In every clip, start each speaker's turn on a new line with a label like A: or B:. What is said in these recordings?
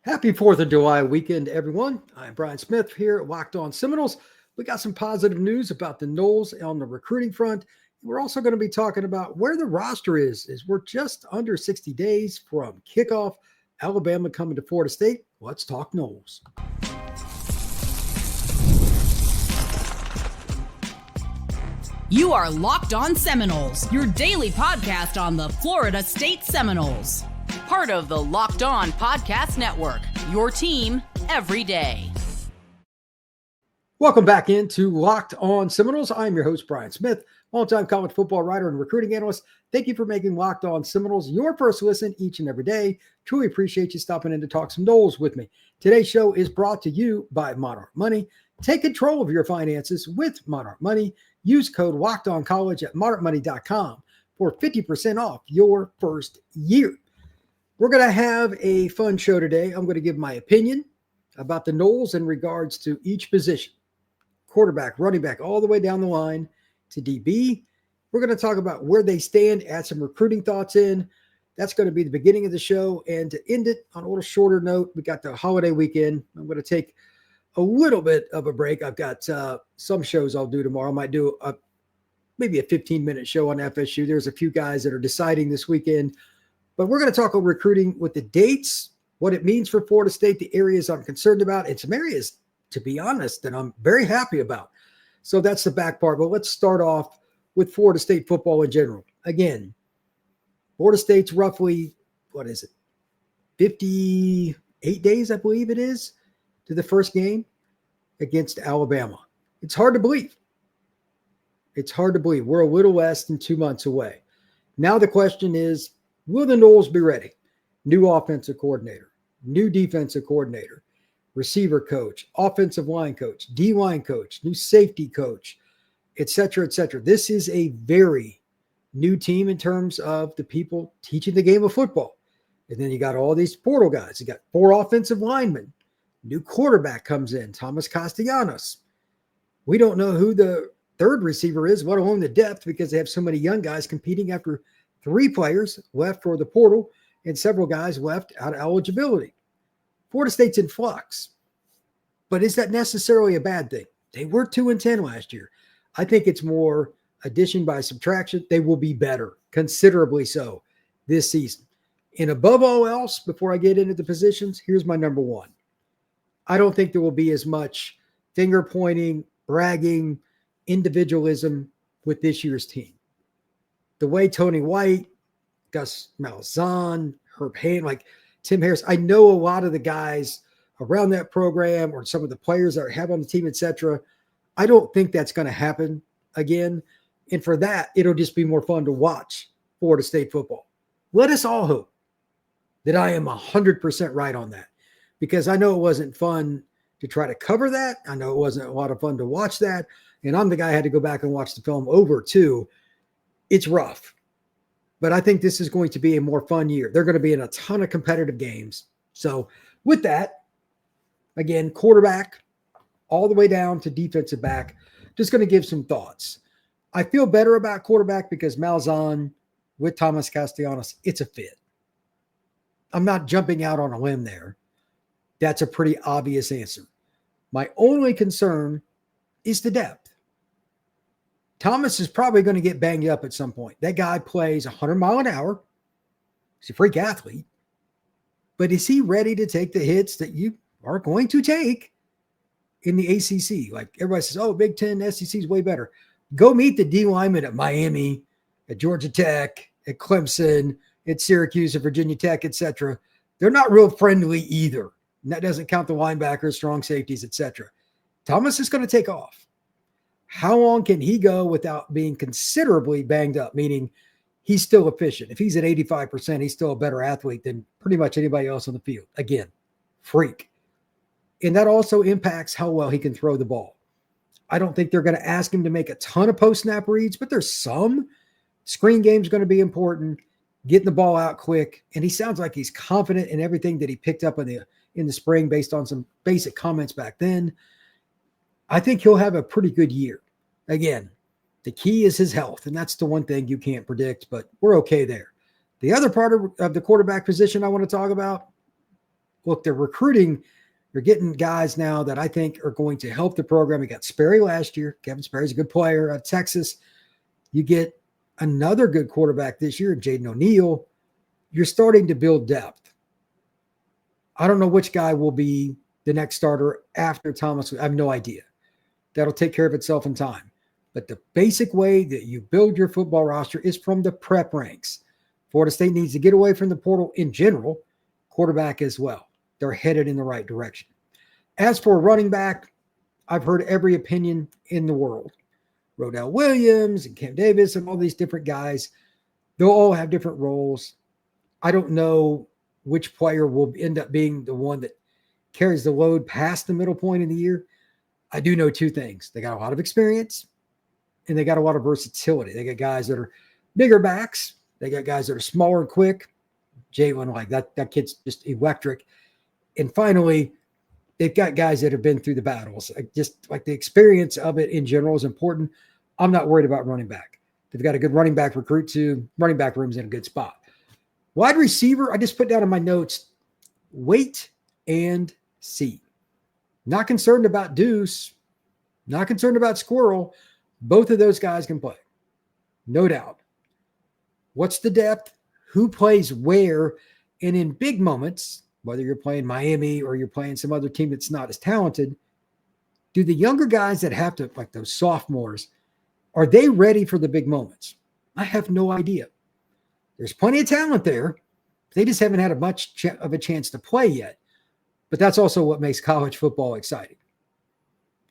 A: Happy 4th of July weekend, everyone. I'm Brian Smith here at Locked On Seminoles. We got some positive news about the Noles on the recruiting front. We're also going to be talking about where the roster is as we're just under 60 days from kickoff. Alabama coming to Florida State. Let's talk Noles.
B: You are Locked On Seminoles, your daily podcast on the Florida State Seminoles. Part of the Locked On Podcast Network, your team every day.
A: Welcome back into Locked On Seminoles. I'm your host, Brian Smith, longtime college football writer and recruiting analyst. Thank you for making Locked On Seminoles your first listen each and every day. Truly appreciate you stopping in to talk some Noles with me. Today's show is brought to you by Monarch Money. Take control of your finances with Monarch Money. Use code LOCKEDONCollege at monarchmoney.com for 50% off your first year. We're going to have a fun show today. I'm going to give my opinion about the Noles in regards to each position. Quarterback, running back, all the way down the line to DB. We're going to talk about where they stand, add some recruiting thoughts in. That's going to be the beginning of the show. And to end it on a little shorter note, we got the holiday weekend. I'm going to take a little bit of a break. I've got some shows I'll do tomorrow. I might do maybe a 15-minute show on FSU. There's a few guys that are deciding this weekend. But we're going to talk about recruiting with the dates, what it means for Florida State, the areas I'm concerned about, and some areas, to be honest, that I'm very happy about. So that's the back part. But let's start off with Florida State football in general. Again, Florida State's roughly, 58 days, I believe it is, to the first game against Alabama. It's hard to believe. It's hard to believe. We're a little less than 2 months away. Now the question is, will the Noles be ready? New offensive coordinator, new defensive coordinator, receiver coach, offensive line coach, D-line coach, new safety coach, et cetera, et cetera. This is a very new team in terms of the people teaching the game of football. And then you got all these portal guys. You got 4 offensive linemen. New quarterback comes in, Thomas Castellanos. We don't know who the third receiver is, let alone the depth, because they have so many young guys competing after 3 players left for the portal and several guys left out of eligibility. Florida State's in flux. But is that necessarily a bad thing? They were 2-10 last year. I think it's more addition by subtraction. They will be better, considerably so, this season. And above all else, before I get into the positions, here's my number one. I don't think there will be as much finger pointing, bragging, individualism with this year's team. The way Tony White, Gus Malzahn, Herb Hayne, like Tim Harris, I know a lot of the guys around that program or some of the players that have on the team, et cetera. I don't think that's going to happen again. And for that, it'll just be more fun to watch Florida State football. Let us all hope that I am 100% right on that, because I know it wasn't fun to try to cover that. I know it wasn't a lot of fun to watch that. And I'm the guy who had to go back and watch the film over too. It's rough, but I think this is going to be a more fun year. They're going to be in a ton of competitive games. So with that, again, quarterback all the way down to defensive back, just going to give some thoughts. I feel better about quarterback because Malzahn with Thomas Castellanos, it's a fit. I'm not jumping out on a limb there. That's a pretty obvious answer. My only concern is the depth. Thomas is probably going to get banged up at some point. That guy plays 100 miles an hour. He's a freak athlete. But is he ready to take the hits that you are going to take in the ACC? Like everybody says, oh, Big Ten, SEC is way better. Go meet the D linemen at Miami, at Georgia Tech, at Clemson, at Syracuse, at Virginia Tech, et cetera. They're not real friendly either. And that doesn't count the linebackers, strong safeties, et cetera. Thomas is going to take off. How long can he go without being considerably banged up, meaning he's still efficient? If he's at 85%, he's still a better athlete than pretty much anybody else on the field. Again, freak. And that also impacts how well he can throw the ball. I don't think they're going to ask him to make a ton of post-snap reads, but there's some. Screen game is going to be important, getting the ball out quick. And he sounds like he's confident in everything that he picked up in the spring based on some basic comments back then. I think he'll have a pretty good year. Again, the key is his health, and that's the one thing you can't predict, but we're okay there. The other part of the quarterback position I want to talk about, look, they're recruiting. You're getting guys now that I think are going to help the program. You got Sperry last year. Kevin Sperry's a good player out of Texas. You get another good quarterback this year, Jaden O'Neal. You're starting to build depth. I don't know which guy will be the next starter after Thomas. I have no idea. That'll take care of itself in time. But the basic way that you build your football roster is from the prep ranks. Florida State needs to get away from the portal in general, quarterback as well. They're headed in the right direction. As for running back, I've heard every opinion in the world. Rodell Williams and Cam Davis and all these different guys, they'll all have different roles. I don't know which player will end up being the one that carries the load past the middle point of the year. I do know two things. They got a lot of experience and they got a lot of versatility. They got guys that are bigger backs. They got guys that are smaller and quick. Jalen, like that kid's just electric. And finally, they've got guys that have been through the battles. Just like the experience of it in general is important. I'm not worried about running back. They've got a good running back recruit too. Running back room's in a good spot. Wide receiver, I just put down in my notes, wait and see. Not concerned about Deuce. Not concerned about Squirrel. Both of those guys can play. No doubt. What's the depth? Who plays where? And in big moments, whether you're playing Miami or you're playing some other team that's not as talented, do the younger guys that have to, like those sophomores, are they ready for the big moments? I have no idea. There's plenty of talent there. They just haven't had much of a chance to play yet. But that's also what makes college football exciting.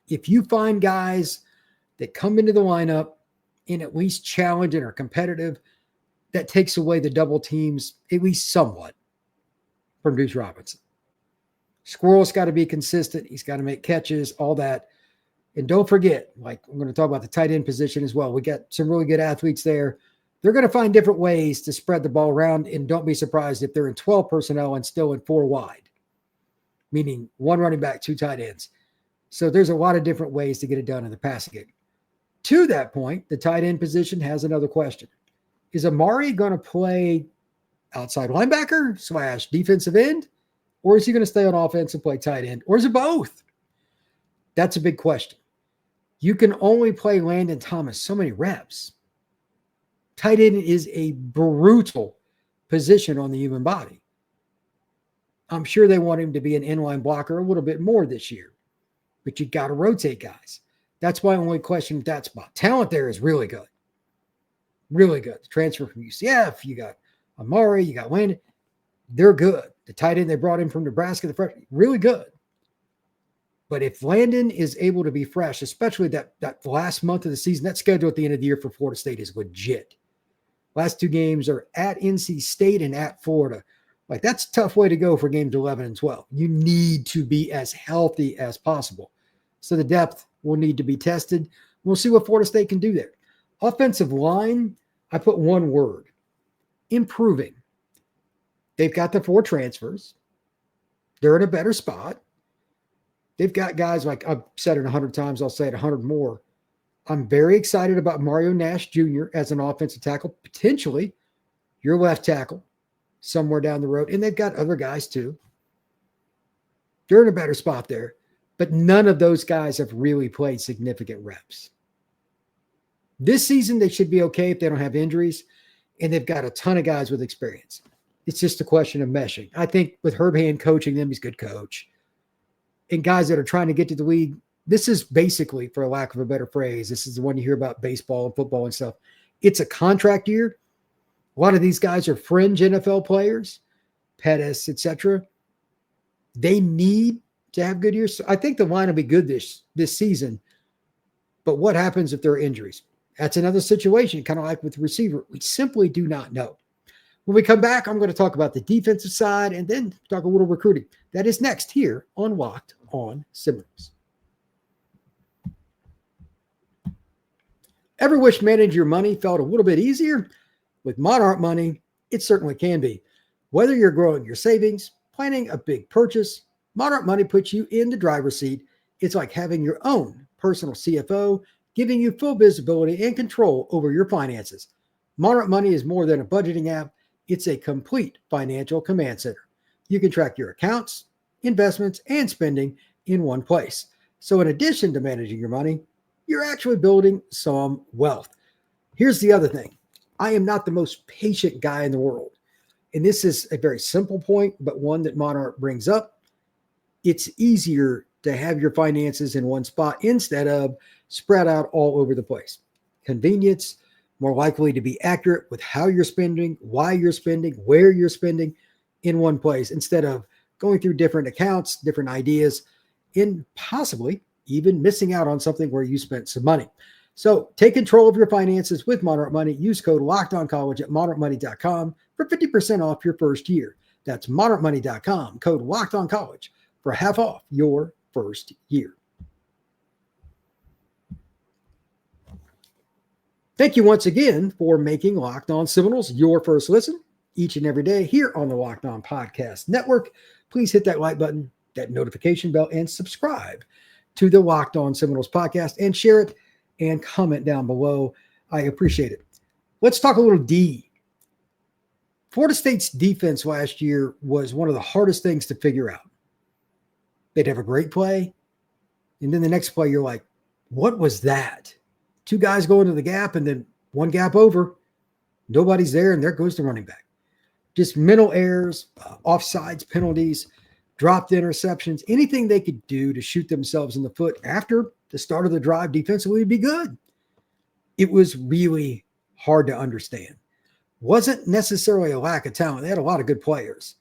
A: If you find guys that come into the lineup and at least challenge and are competitive, that takes away the double teams, at least somewhat, from Deuce Robinson. Squirrel's got to be consistent. He's got to make catches, all that. And don't forget, like I'm going to talk about the tight end position as well. We got some really good athletes there. They're going to find different ways to spread the ball around, and don't be surprised if they're in 12 personnel and still in 4 wide, meaning 1 running back, 2 tight ends. So there's a lot of different ways to get it done in the passing game. To that point, the tight end position has another question. Is Amari going to play outside linebacker / defensive end, or is he going to stay on offense and play tight end, or is it both? That's a big question. You can only play Landon Thomas so many reps. Tight end is a brutal position on the human body. I'm sure they want him to be an inline blocker a little bit more this year, but you got to rotate guys. That's why I only question that spot. Talent there is really good. Really good. The transfer from UCF, you got Amari, you got Landon. They're good. The tight end they brought in from Nebraska, the freshman, really good. But if Landon is able to be fresh, especially that last month of the season, that schedule at the end of the year for Florida State is legit. Last 2 games are at NC State and at Florida. Like, that's a tough way to go for games 11 and 12. You need to be as healthy as possible. So the depth will need to be tested. We'll see what Florida State can do there. Offensive line, I put one word: improving. They've got the 4 transfers. They're in a better spot. They've got guys, like I've said it 100 times, I'll say it 100 more. I'm very excited about Mario Nash Jr. as an offensive tackle, potentially your left tackle somewhere down the road. And they've got other guys too. They're in a better spot there. But none of those guys have really played significant reps. This season, they should be okay if they don't have injuries. And they've got a ton of guys with experience. It's just a question of meshing. I think with Herb Hand coaching them, he's a good coach. And guys that are trying to get to the league, this is basically, for lack of a better phrase, this is the one you hear about baseball and football and stuff. It's a contract year. A lot of these guys are fringe NFL players, Pettis, etc. They need to have good years. So I think the line will be good this season. But what happens if there are injuries? That's another situation, kind of like with the receiver. We simply do not know. When we come back, I'm going to talk about the defensive side and then talk a little recruiting. That is next here on Locked on Seminoles. Ever wish managing your money felt a little bit easier? With Monarch Money, it certainly can be. Whether you're growing your savings, planning a big purchase, Monarch Money puts you in the driver's seat. It's like having your own personal CFO, giving you full visibility and control over your finances. Monarch Money is more than a budgeting app. It's a complete financial command center. You can track your accounts, investments, and spending in one place. So in addition to managing your money, you're actually building some wealth. Here's the other thing. I am not the most patient guy in the world. And this is a very simple point, but one that Monarch brings up. It's easier to have your finances in one spot instead of spread out all over the place. Convenience, more likely to be accurate with how you're spending, why you're spending, where you're spending in one place instead of going through different accounts, different ideas, and possibly even missing out on something where you spent some money. So take control of your finances with Monarch Money. Use code LOCKEDONCollege at monarchmoney.com for 50% off your first year. That's monarchmoney.com, code LOCKEDONCollege for half off your first year. Thank you once again for making Locked On Seminoles your first listen each and every day here on the Locked On Podcast Network. Please hit that like button, that notification bell, and subscribe to the Locked On Seminoles podcast and share it and comment down below. I appreciate it. Let's talk a little D. Florida State's defense last year was one of the hardest things to figure out. They'd have a great play, and then the next play, you're like, what was that? Two guys go into the gap, and then one gap over. Nobody's there, and there goes the running back. Just mental errors, offsides, penalties, dropped interceptions, anything they could do to shoot themselves in the foot after the start of the drive defensively would be good. It was really hard to understand. Wasn't necessarily a lack of talent. They had a lot of good players.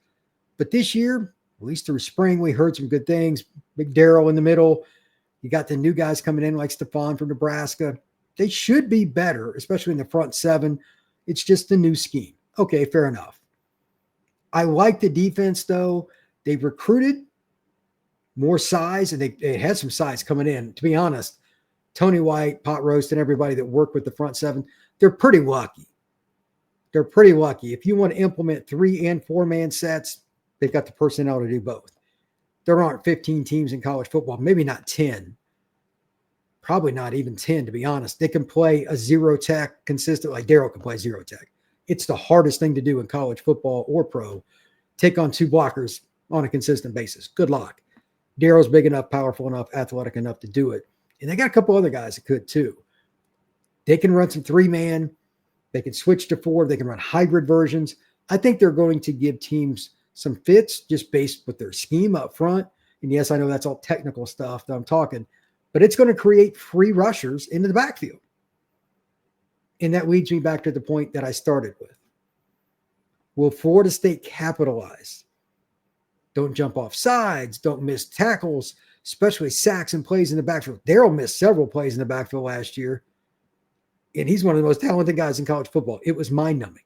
A: But this year, at least through spring, we heard some good things. Big Darryl in the middle. You got the new guys coming in like Stephon from Nebraska. They should be better, especially in the front seven. It's just a new scheme. Okay, fair enough. I like the defense, though. They've recruited more size, and they had some size coming in. To be honest, Tony White, Pot Roast, and everybody that worked with the front seven, they're pretty lucky. They're pretty lucky. If you want to implement 3- and 4-man sets, they've got the personnel to do both. There aren't 15 teams in college football, maybe not 10. Probably not even 10, to be honest. They can play a zero tech consistent, like Darryl can play zero tech. It's the hardest thing to do in college football or pro. Take on two blockers on a consistent basis. Good luck. Darryl's big enough, powerful enough, athletic enough to do it. And they got a couple other guys that could too. They can run some 3-man. They can switch to 4. They can run hybrid versions. I think they're going to give teams some fits just based with their scheme up front. And yes, I know that's all technical stuff that I'm talking, but it's going to create free rushers into the backfield. And that leads me back to the point that I started with. Will Florida State capitalize? Don't jump off sides. Don't miss tackles, especially sacks and plays in the backfield. Darryl missed several plays in the backfield last year, and he's one of the most talented guys in college football. It was mind-numbing.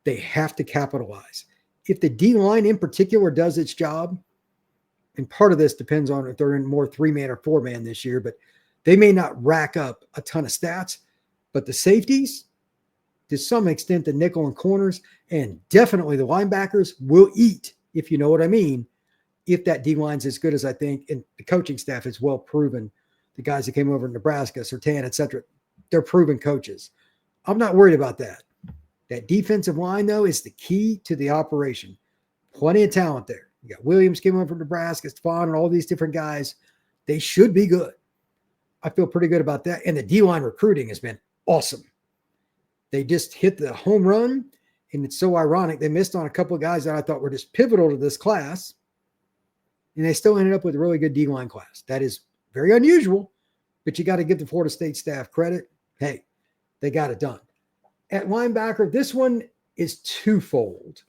A: They have to capitalize. If the D-line in particular does its job, and part of this depends on if they're in more 3-man or 4-man this year, but they may not rack up a ton of stats, but the safeties, to some extent, the nickel and corners, and definitely the linebackers will eat, if you know what I mean, if that D-line's as good as I think, and the coaching staff is well proven. The guys that came over to Nebraska, Surtain, et cetera, they're proven coaches. I'm not worried about that. That defensive line, though, is the key to the operation. Plenty of talent there. You got Williams came over from Nebraska, Stephon, and all these different guys. They should be good. I feel pretty good about that. And the D-line recruiting has been awesome. They just hit the home run, and it's so ironic. They missed on a couple of guys that I thought were just pivotal to this class, and they still ended up with a really good D-line class. That is very unusual, but you got to give the Florida State staff credit. Hey, they got it done. At linebacker, this one is twofold.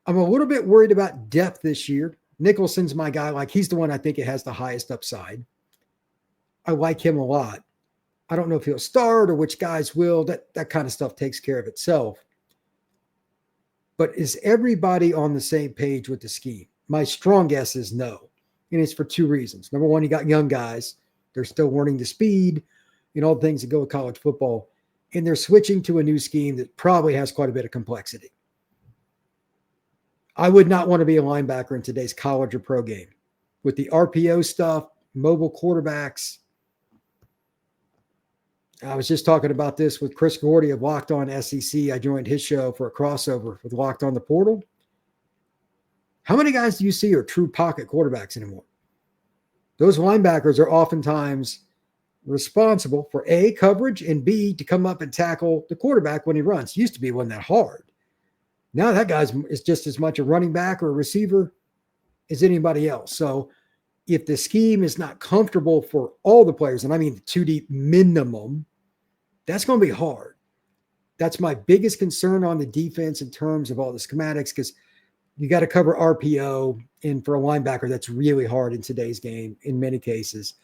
A: I'm a little bit worried about depth this year. Nicholson's my guy. Like, he's the one I think it has the highest upside. I like him a lot. I don't know if he'll start or which guys will. That kind of stuff takes care of itself. But is everybody on the same page with the scheme? My strong guess is no. And it's for 2 reasons. Number one, you got young guys. They're still learning the speed and all the things that go with college football. And they're switching to a new scheme that probably has quite a bit of complexity. I would not want to be a linebacker in today's college or pro game. With the RPO stuff, mobile quarterbacks. I was just talking about this with Chris Gordy of Locked On SEC. I joined his show for a crossover with Locked On the Portal. How many guys do you see are true pocket quarterbacks anymore? Those linebackers are oftentimes responsible for A, coverage, and B, to come up and tackle the quarterback when he runs. It used to be, it wasn't that hard. Now that guy's is just as much a running back or a receiver as anybody else. So if the scheme is not comfortable for all the players, and I mean the 2 deep minimum, that's going to be hard. That's my biggest concern on the defense in terms of all the schematics, because you got to cover RPO, and for a linebacker, that's really hard in today's game in many cases,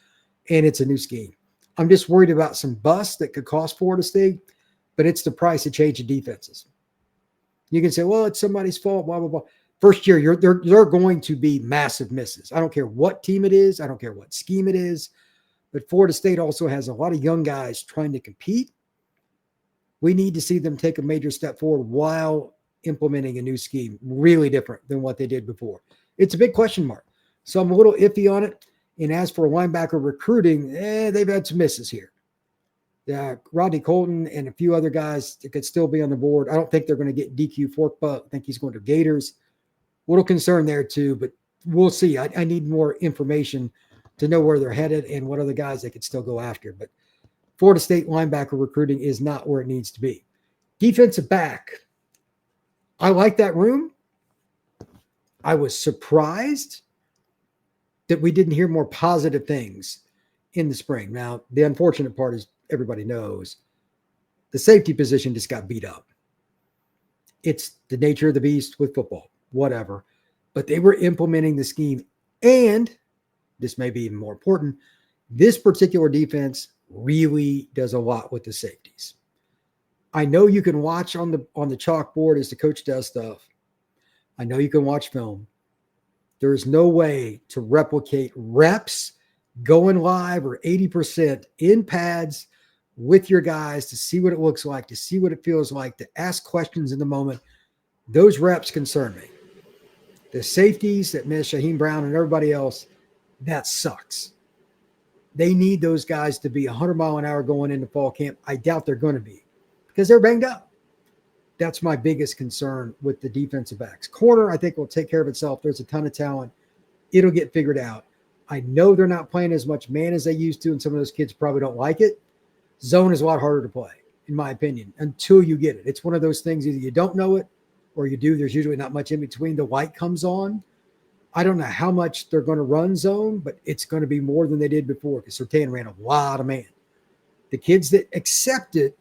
A: and it's a new scheme. I'm just worried about some busts that could cost Florida State, but it's the price of changing defenses. You can say, well, it's somebody's fault, blah, blah, blah. First year, there are going to be massive misses. I don't care what team it is. I don't care what scheme it is. But Florida State also has a lot of young guys trying to compete. We need to see them take a major step forward while implementing a new scheme, really different than what they did before. It's a big question mark. So I'm a little iffy on it. And as for linebacker recruiting, they've had some misses here. Rodney Colton and a few other guys that could still be on the board. I don't think they're going to get DQ Forkbuck. I think he's going to Gators. A little concern there too, but we'll see. I need more information to know where they're headed and what other guys they could still go after. But Florida State linebacker recruiting is not where it needs to be. Defensive back. I like that room. I was surprised that we didn't hear more positive things in the spring. Now, the unfortunate part is everybody knows the safety position just got beat up. It's the nature of the beast with football, whatever. But they were implementing the scheme, and this may be even more important, this particular defense really does a lot with the safeties. I know you can watch on the chalkboard as the coach does stuff. I know you can watch film. There is no way to replicate reps going live or 80% in pads with your guys to see what it looks like, to see what it feels like, to ask questions in the moment. Those reps concern me. The safeties that miss Shaheem Brown and everybody else, that sucks. They need those guys to be 100 mile an hour going into fall camp. I doubt they're going to be because they're banged up. That's my biggest concern with the defensive backs. Corner, I think, will take care of itself. There's a ton of talent. It'll get figured out. I know they're not playing as much man as they used to, and some of those kids probably don't like it. Zone is a lot harder to play, in my opinion, until you get it. It's one of those things, either you don't know it or you do. There's usually not much in between. The light comes on. I don't know how much they're going to run zone, but it's going to be more than they did before because Surtain ran a lot of man. The kids that accept it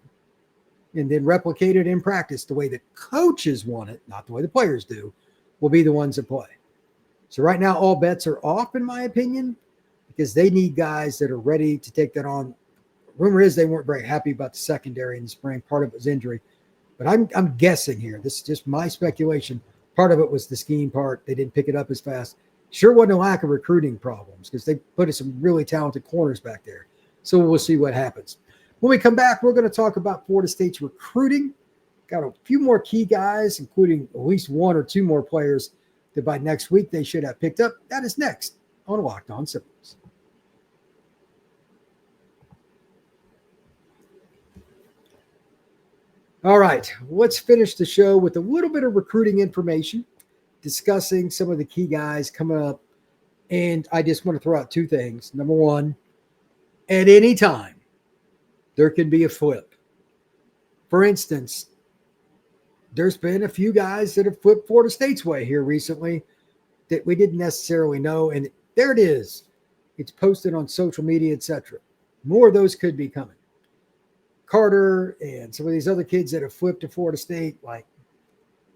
A: and then replicate it in practice the way the coaches want it, not the way the players do, will be the ones that play. So right now, all bets are off, in my opinion, because they need guys that are ready to take that on. Rumor is they weren't very happy about the secondary in the spring. Part of it was injury. But I'm guessing here. This is just my speculation. Part of it was the scheme part. They didn't pick it up as fast. Sure wasn't a lack of recruiting problems because they put some really talented corners back there. So we'll see what happens. When we come back, we're going to talk about Florida State's recruiting. Got a few more key guys, including at least one or two more players that by next week they should have picked up. That is next on Locked On Seminoles. All right, let's finish the show with a little bit of recruiting information, discussing some of the key guys coming up. And I just want to throw out two things. Number one, at any time, there can be a flip. For instance, there's been a few guys that have flipped Florida State's way here recently that we didn't necessarily know. And there it is. It's posted on social media, etc. More of those could be coming. Carter and some of these other kids that have flipped to Florida State, like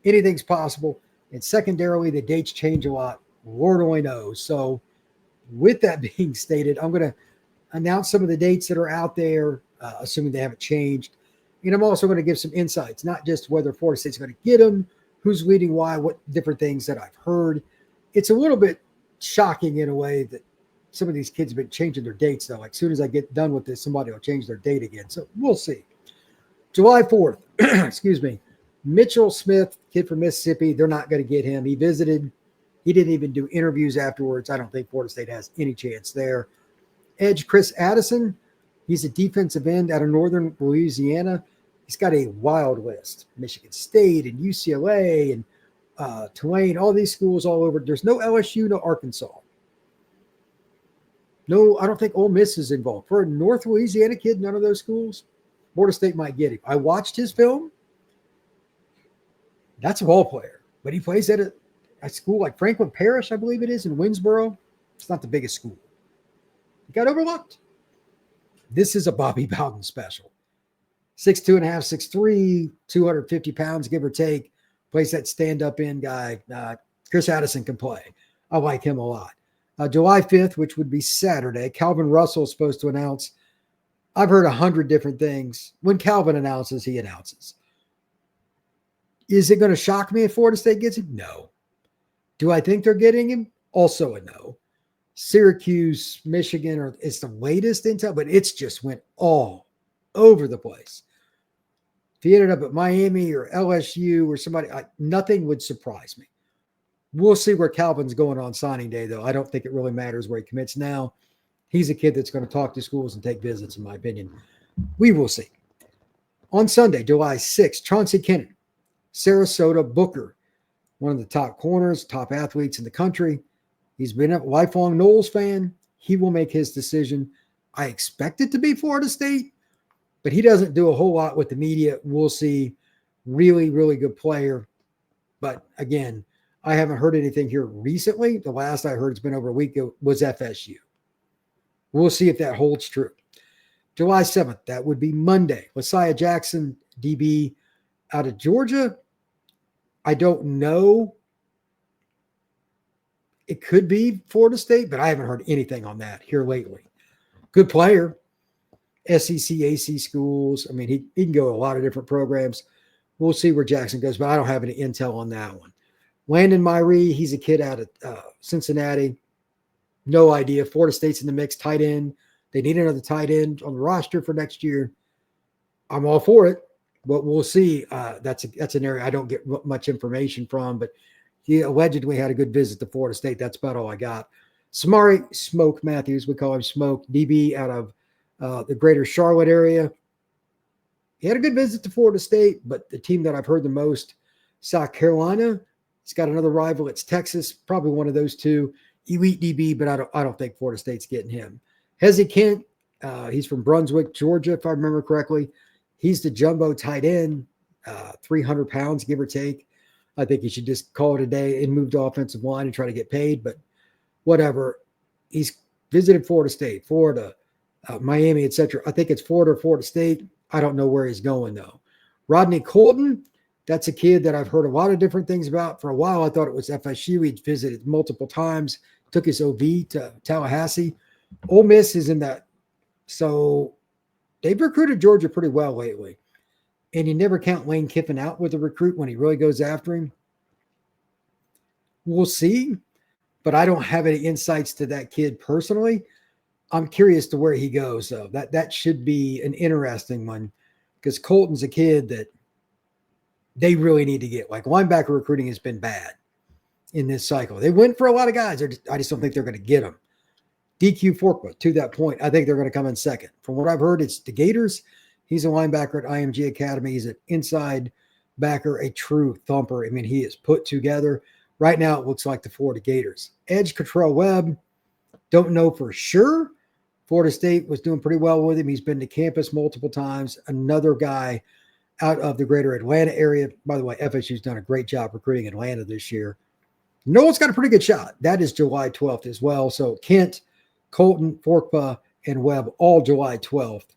A: anything's possible. And secondarily, the dates change a lot. Lord only knows. So with that being stated, I'm going to announce some of the dates that are out there, assuming they haven't changed. And I'm also going to give some insights, not just whether Florida State's going to get them, who's leading why, what different things that I've heard. It's a little bit shocking in a way that some of these kids have been changing their dates, though. Like, as soon as I get done with this, somebody will change their date again. So we'll see. July 4th, excuse me, Mitchell Smith, kid from Mississippi, they're not going to get him. He visited. He didn't even do interviews afterwards. I don't think Florida State has any chance there. Edge Chris Addison, he's a defensive end out of Northern Louisiana. He's got a wild list. Michigan State and UCLA and Tulane, all these schools all over. There's no LSU, no Arkansas. No, I don't think Ole Miss is involved. For a North Louisiana kid, none of those schools, Florida State might get him. I watched his film. That's a ball player, but he plays at a school like Franklin Parish, I believe it is, in Winsboro. It's not the biggest school. He got overlooked. This is a Bobby Bowden special. 6'2.5", 6'3", 250 pounds, give or take. Plays that stand-up end guy. Chris Addison can play. I like him a lot. July 5th, which would be Saturday, Calvin Russell is supposed to announce. I've heard 100 different things. When Calvin announces, he announces. Is it going to shock me if Florida State gets him? No. Do I think they're getting him? Also a no. Syracuse, Michigan, it's the latest intel, but it's just went all over the place. If he ended up at Miami or LSU or somebody, nothing would surprise me. We'll see where Calvin's going on signing day, though. I don't think it really matters where he commits now. He's a kid that's going to talk to schools and take visits, in my opinion. We will see. On Sunday, July 6th, Chauncey Kennan, Sarasota Booker, one of the top corners, top athletes in the country. He's been a lifelong Noles fan. He will make his decision. I expect it to be Florida State, but he doesn't do a whole lot with the media. We'll see. Really, really good player. But again, I haven't heard anything here recently. The last I heard, it's been over a week, was FSU. We'll see if that holds true. July 7th, that would be Monday. Messiah Jackson, DB out of Georgia. I don't know. It could be Florida State, but I haven't heard anything on that here lately. Good player. SEC, AC schools. I mean, he can go to a lot of different programs. We'll see where Jackson goes, but I don't have any intel on that one. Landon Myree, he's a kid out of Cincinnati. No idea. Florida State's in the mix. Tight end. They need another tight end on the roster for next year. I'm all for it, but we'll see. That's an area I don't get much information from, but he allegedly had a good visit to Florida State. That's about all I got. Samari Smoke Matthews, we call him Smoke, DB out of the greater Charlotte area. He had a good visit to Florida State, but the team that I've heard the most, South Carolina. He's got another rival. It's Texas, probably one of those two. Elite DB, but I don't think Florida State's getting him. Hezzy Kent, he's from Brunswick, Georgia, if I remember correctly. He's the jumbo tight end, 300 pounds, give or take. I think he should just call it a day and move to offensive line and try to get paid, but whatever. He's visited Florida State, Florida, Miami, etc. I think it's Florida or Florida State. I don't know where he's going, though. Rodney Colton, that's a kid that I've heard a lot of different things about. For a while, I thought it was FSU. He'd visited multiple times, took his OV to Tallahassee. Ole Miss is in that. So they've recruited Georgia pretty well lately. And you never count Lane Kiffin out with a recruit when he really goes after him. We'll see, but I don't have any insights to that kid personally. I'm curious to where he goes, though. That should be an interesting one because Colton's a kid that they really need to get. Like, linebacker recruiting has been bad in this cycle. They went for a lot of guys. I just don't think they're going to get them. DQ Forkwood, to that point, I think they're going to come in second. From what I've heard, it's the Gators. He's a linebacker at IMG Academy. He's an inside backer, a true thumper. I mean, he is put together. Right now, it looks like the Florida Gators. Edge Catrell Webb, don't know for sure. Florida State was doing pretty well with him. He's been to campus multiple times. Another guy out of the greater Atlanta area. By the way, FSU's done a great job recruiting Atlanta this year. Noel's got a pretty good shot. That is July 12th as well. So Kent, Colton, Forkpa, and Webb all July 12th.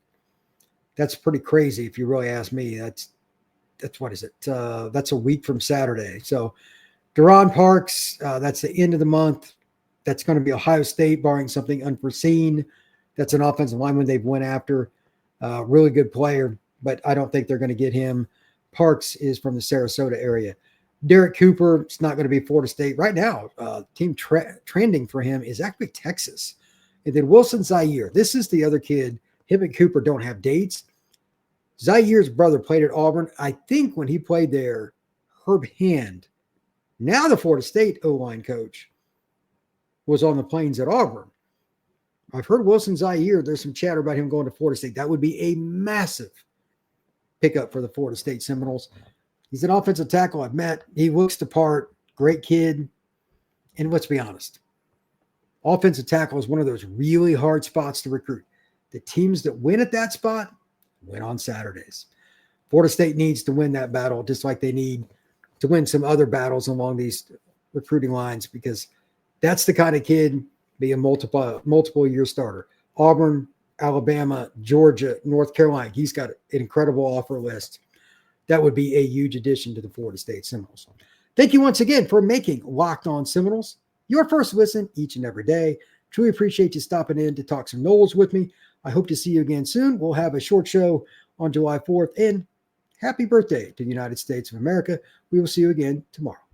A: That's pretty crazy if you really ask me. That's what is it? That's a week from Saturday. So Deron Parks, that's the end of the month. That's going to be Ohio State, barring something unforeseen. That's an offensive lineman they've went after. Really good player, but I don't think they're going to get him. Parks is from the Sarasota area. Derek Cooper, it's not going to be Florida State. Right now, team trending for him is actually Texas. And then Wilson Zaire. This is the other kid. Him and Cooper don't have dates. Zaire's brother played at Auburn. I think when he played there, Herb Hand, now the Florida State O-line coach, was on the plains at Auburn. I've heard Wilson Zaire, there's some chatter about him going to Florida State. That would be a massive pickup for the Florida State Seminoles. He's an offensive tackle I've met. He looks the part. great kid. And let's be honest, offensive tackle is one of those really hard spots to recruit. The teams that win at that spot win on Saturdays. Florida State needs to win that battle, just like they need to win some other battles along these recruiting lines, because that's the kind of kid be a multiple year starter. Auburn, Alabama, Georgia, North Carolina. He's got an incredible offer list. That would be a huge addition to the Florida State Seminoles. Thank you once again for making Locked On Seminoles your first listen each and every day. Truly appreciate you stopping in to talk some Noles with me. I hope to see you again soon. We'll have a short show on July 4th. And happy birthday to the United States of America. We will see you again tomorrow.